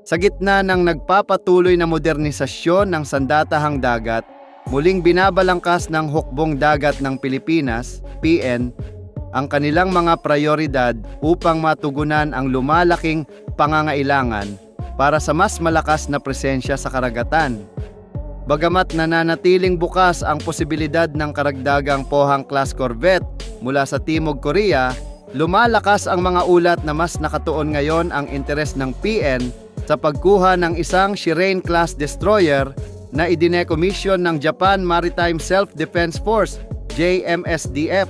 Sa gitna ng nagpapatuloy na modernisasyon ng sandatahang dagat, muling binabalangkas ng Hukbong Dagat ng Pilipinas, PN, ang kanilang mga prioridad upang matugunan ang lumalaking pangangailangan para sa mas malakas na presensya sa karagatan. Bagamat nananatiling bukas ang posibilidad ng karagdagang Pohang-class corvette mula sa Timog Korea, lumalakas ang mga ulat na mas nakatuon ngayon ang interes ng PN sa pagkuha ng isang Shirane-class destroyer na idine-commission ng Japan Maritime Self-Defense Force, JMSDF.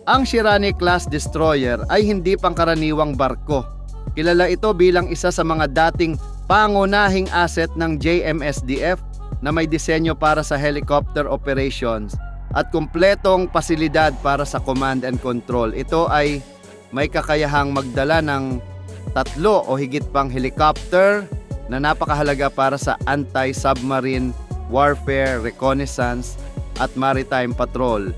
Ang Shirane-class destroyer ay hindi pangkaraniwang barko. Kilala ito bilang isa sa mga dating pangunahing asset ng JMSDF na may disenyo para sa helicopter operations at kumpletong pasilidad para sa command and control. Ito ay may kakayahang magdala ng 3 o higit pang helicopter na napakahalaga para sa anti-submarine warfare, reconnaissance at maritime patrol.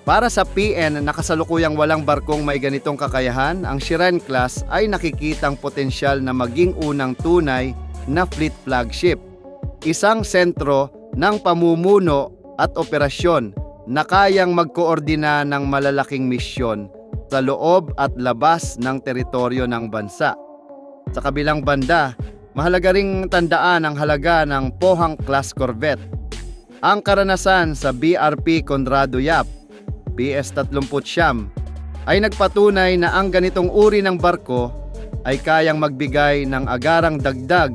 Para sa PN na kasalukuyang walang barkong may ganitong kakayahan, ang Shirane class ay nakikitang potensyal na maging unang tunay na fleet flagship. Isang sentro ng pamumuno at operasyon na kayang magkoordina ng malalaking misyon sa loob at labas ng teritoryo ng bansa. Sa kabilang banda, mahalaga ring tandaan ang halaga ng Pohang-class corvette. Ang karanasan sa BRP Conrado Yap, PS-30 ay nagpatunay na ang ganitong uri ng barko ay kayang magbigay ng agarang dagdag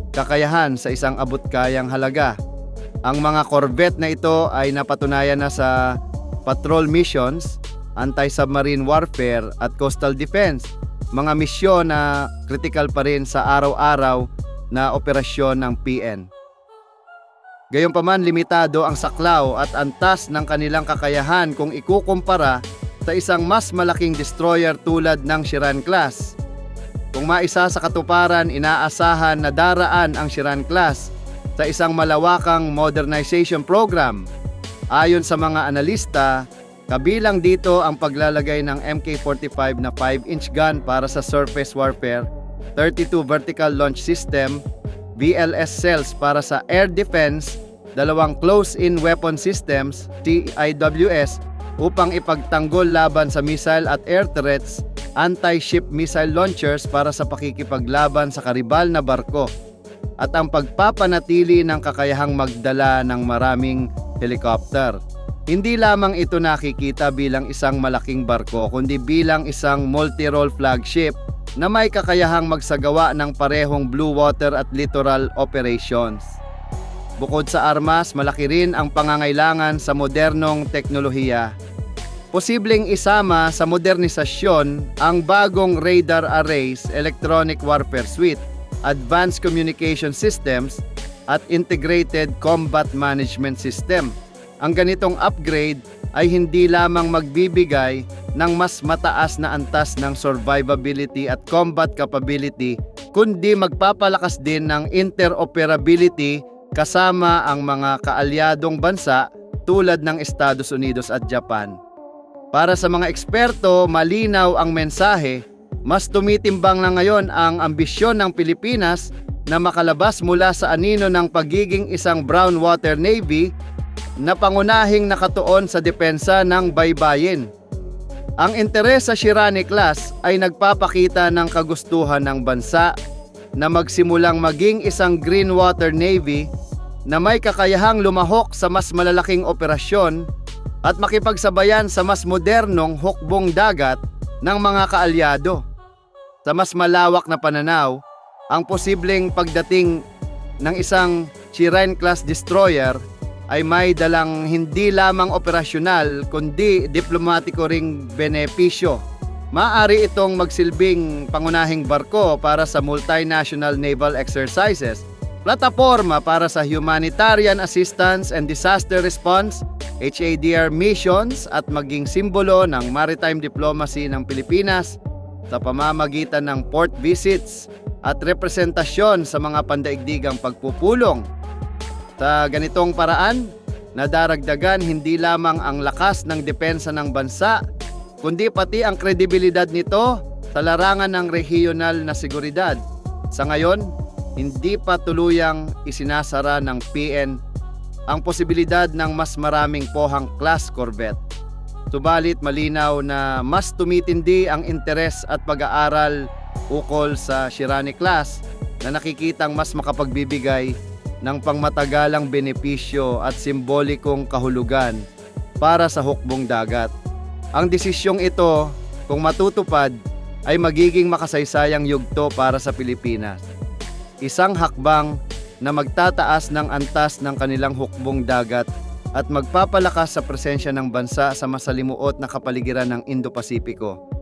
kakayahan sa isang abot-kayang halaga. Ang mga corvette na ito ay napatunayan na sa patrol missions, anti-submarine warfare at coastal defense, mga misyon na critical pa rin sa araw-araw na operasyon ng PN. Gayunpaman, limitado ang saklaw at antas ng kanilang kakayahan kung ikukumpara sa isang mas malaking destroyer tulad ng Shirane class. Kung maisa sa katuparan, inaasahan na daraan ang Shirane class sa isang malawakang modernization program. Ayon sa mga analista, kabilang dito ang paglalagay ng Mk-45 na 5-inch gun para sa surface warfare, 32 vertical launch system, VLS cells para sa air defense, 2 close-in weapon systems, CIWS, upang ipagtanggol laban sa missile at air threats, anti-ship missile launchers para sa pakikipaglaban sa karibal na barko, at ang pagpapanatili ng kakayahang magdala ng maraming helicopter. Hindi lamang ito nakikita bilang isang malaking barko, kundi bilang isang multi-role flagship na may kakayahang magsagawa ng parehong blue water at littoral operations. Bukod sa armas, malaki rin ang pangangailangan sa modernong teknolohiya. Posibleng isama sa modernisasyon ang bagong radar arrays, electronic warfare suite, advanced communication systems, at integrated combat management system. Ang ganitong upgrade ay hindi lamang magbibigay ng mas mataas na antas ng survivability at combat capability, kundi magpapalakas din ng interoperability kasama ang mga kaalyadong bansa tulad ng Estados Unidos at Japan. Para sa mga eksperto, malinaw ang mensahe, mas tumitimbang na ngayon ang ambisyon ng Pilipinas na makalabas mula sa anino ng pagiging isang brown water navy na pangunahing nakatuon sa depensa ng baybayin. Ang interes sa Shirane class ay nagpapakita ng kagustuhan ng bansa na magsimulang maging isang green water navy na may kakayahang lumahok sa mas malalaking operasyon at makipagsabayan sa mas modernong hukbong dagat ng mga kaalyado. Sa mas malawak na pananaw, ang posibleng pagdating ng isang Shirane class destroyer ay may dalang hindi lamang operasyonal kundi diplomatiko ring benepisyo. Maaari itong magsilbing pangunahing barko para sa multinational naval exercises, plataporma para sa humanitarian assistance and disaster response, HADR missions, at maging simbolo ng maritime diplomacy ng Pilipinas sa pamamagitan ng port visits at representasyon sa mga pandaigdigang pagpupulong. Sa ganitong paraan, nadaragdagan hindi lamang ang lakas ng depensa ng bansa, kundi pati ang kredibilidad nito sa larangan ng regional na seguridad. Sa ngayon, hindi pa tuluyang isinasara ng PN ang posibilidad ng mas maraming Pohang-class corvette. Subalit malinaw na mas tumitindi ang interes at pag-aaral ukol sa Shirane-class na nakikitang mas makapagbibigay ng pangmatagalang benepisyo at simbolikong kahulugan para sa hukbong dagat. Ang desisyong ito, kung matutupad, ay magiging makasaysayang yugto para sa Pilipinas. Isang hakbang na magtataas ng antas ng kanilang hukbong dagat at magpapalakas sa presensya ng bansa sa masalimuot na kapaligiran ng Indo-Pasipiko.